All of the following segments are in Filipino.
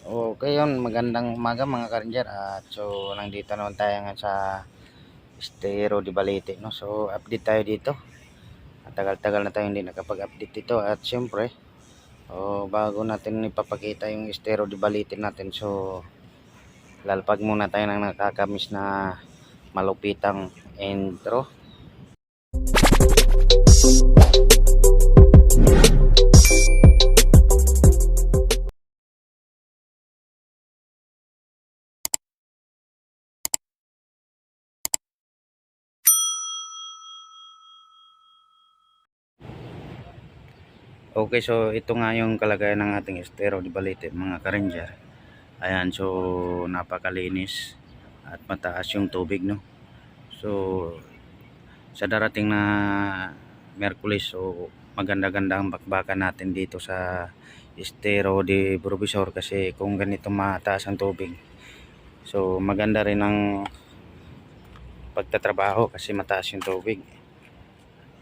Okay yun, magandang umaga mga ka-ranger. So nandito naman tayo nga sa Estero de Balete, no? So update tayo dito. Tagal-tagal na tayo hindi nakapag-update dito. At syempre, bago natin ipapakita yung Estero de Balete natin, so lalapag muna tayo ng nakakamiss na malupitang intro. Okay, so ito nga yung kalagayan ng ating Estero de Balete mga ka-ranger. Ayan, so napakalinis at mataas yung tubig, no? So sa darating na Miyerkules, so maganda-ganda ang bakbakan natin dito sa Estero de Profesor kasi kung ganito mataas ang tubig, so maganda rin ang pagtatrabaho kasi mataas yung tubig.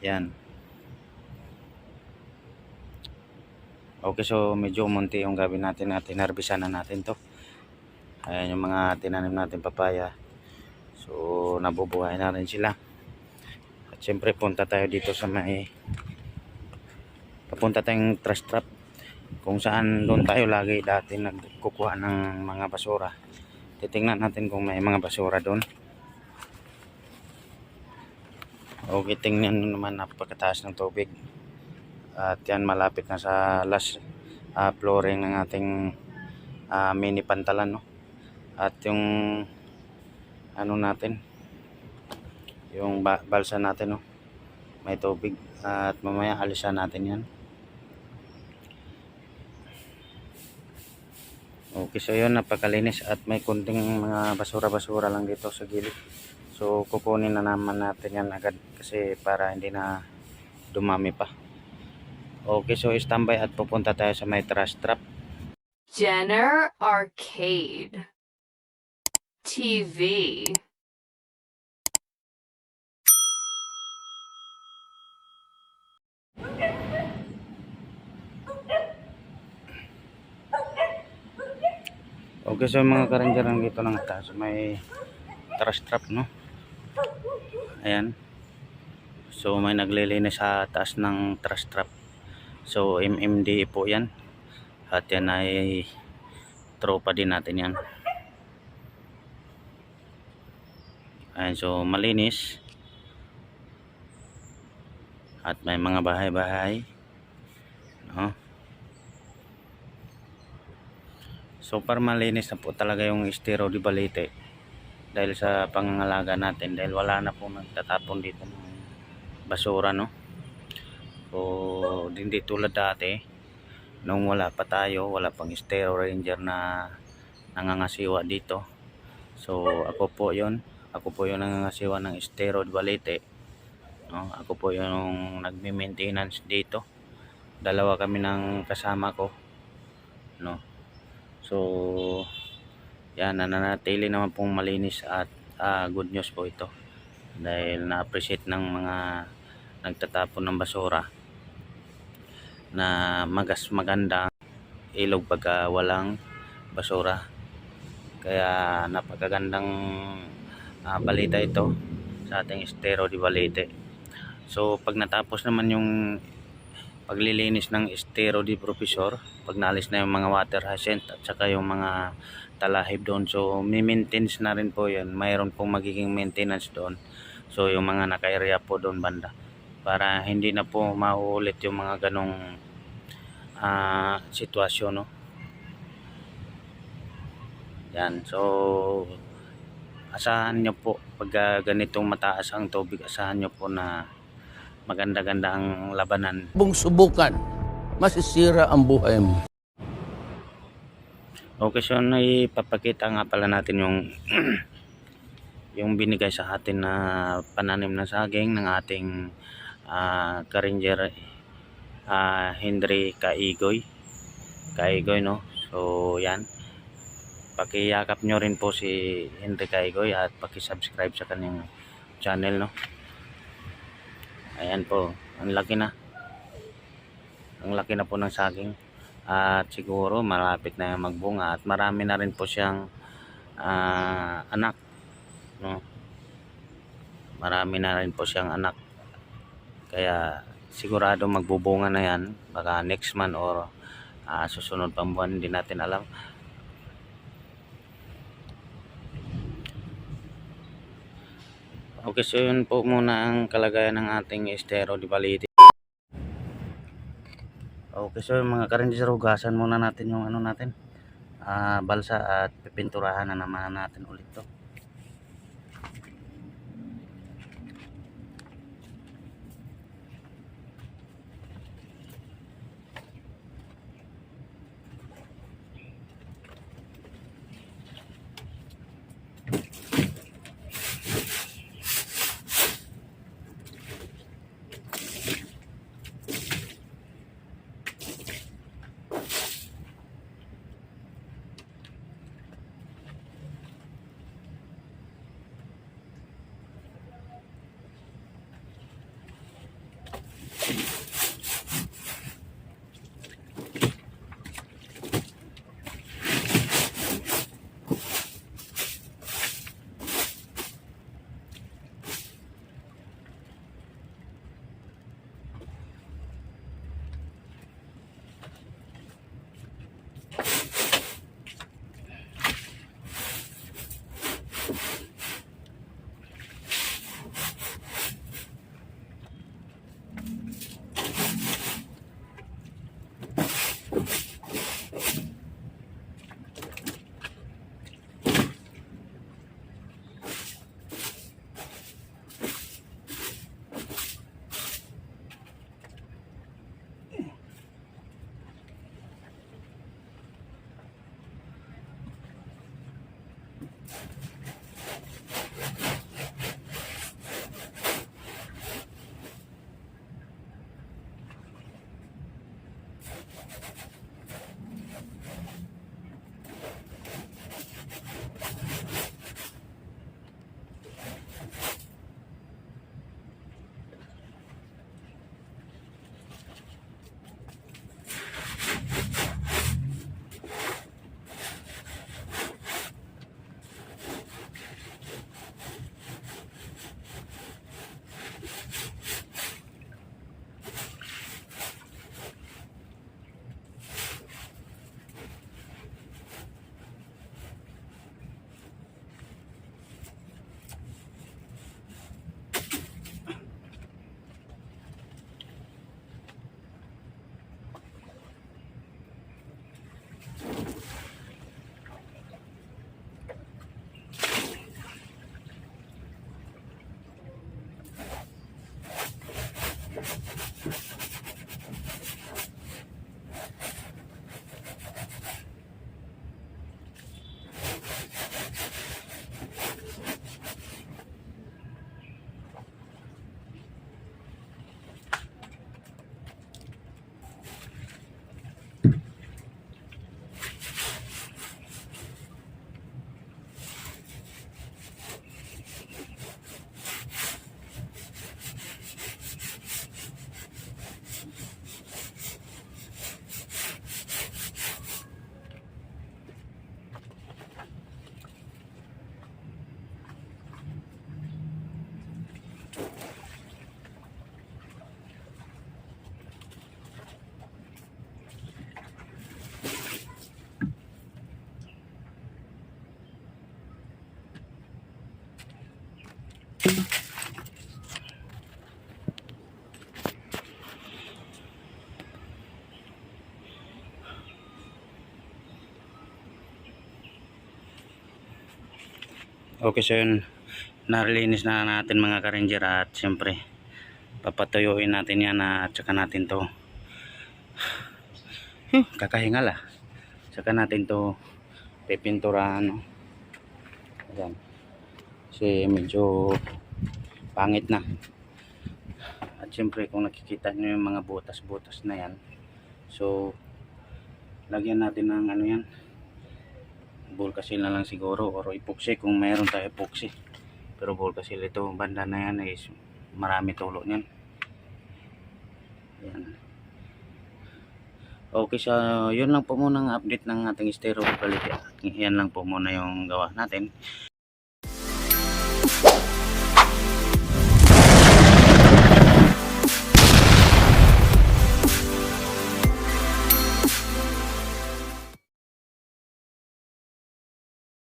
Yan. Okay, so medyo munti yung gawin natin at tinarbisan na natin to. Ayan yung mga tinanim natin papaya, so nabubuhay na rin sila. At syempre punta tayo dito sa papunta tayong trash trap kung saan doon tayo lagi dati nagkukuha ng mga basura. Titingnan natin kung may mga basura doon. Okay, tingnan naman, napakataas ng tubig. At yan, malapit na sa last flooring ng ating mini pantalan, no? At yung ano natin, yung balsa natin, no? May tubig at mamaya alisan natin yan. Okay, so yun, napakalinis at may kunting mga basura-basura lang dito sa gilid. So kukunin na naman natin yan agad kasi para hindi na dumami pa. Okay, so standby at pupunta tayo sa may trash trap. Jenner Arcade TV. Okay, so mga ka-ranger, dito lang tayo sa may trash trap, no? Ayan. So may naglilinis sa taas ng trash trap. So MMD po yan. At yan ay tropa din natin yan. Ayan, so malinis. At may mga bahay-bahay, no? So para malinis na po talaga yung Estero de Balete dahil sa pangangalaga natin, dahil wala na po nagtatapon dito ng basura, no? So hindi tulad dati nung wala pa tayo, wala pang Estero Ranger na nangangasiwa dito. So ako po yung nangangasiwa ng Estero de Balete, no? Ako po yung nagme-maintenance dito. Dalawa kami ng kasama ko, no? So yan, nananatili naman pong malinis at good news po ito dahil na-appreciate ng mga nagtatapon ng basura na maganda ilog pagka walang basura. Kaya napakagandang balita ito sa ating Estero de Balete. So pag natapos naman yung paglilinis ng Estero de Profesor, pag naalis na yung mga water hyacinth at saka yung mga talahib doon, so may maintenance na rin po yun. Mayroon pong magiging maintenance doon, so yung mga naka-area po doon banda para hindi na po mauulit yung mga ganong sitwasyon, no? Yan, so asahan nyo po pag ganitong mataas ang tubig, asahan nyo po na maganda-ganda ang labanan. Bung subukan, masisira ang buhay mo. Okay, so ipapakita nga pala natin yung yung binigay sa atin na pananim na saging ng ating ka-ranger Henry Kaigoy, no? So yan, pakiyakap nyo rin po si Henry Kaigoy at pakisubscribe sa kanyang channel, no? Ayan po, ang laki na po ng saging. at siguro malapit na magbunga at marami na rin po siyang anak, no? Marami na rin po siyang anak, kaya sigurado magbubunga na yan, baka next month or susunod pang buwan, hindi natin alam. Okay, so yun po muna ang kalagayan ng ating estero di Balete. Okay, so yung mga ka-rangers, hugasan muna natin yung ano natin, balsa, at pipinturahan na naman natin ulit to. Okay, so yun, narilinis na natin mga ka-ranger, at syempre papatuyuin natin yan, at saka natin to kakahingal saka natin to pipinturahan, no? Ayan, kasi medyo pangit na. At syempre kung nakikita nyo yung mga butas-butas na yan, so lagyan natin ng ano yan, Volcasil na lang siguro, or epoxy kung mayroon tayo epoxy. Pero Volcasil, ito banda na yan is marami tulo niyan. Ayan. Okay, so yun lang po muna ang update ng ating steroid quality. Yan lang po muna yung gawa natin.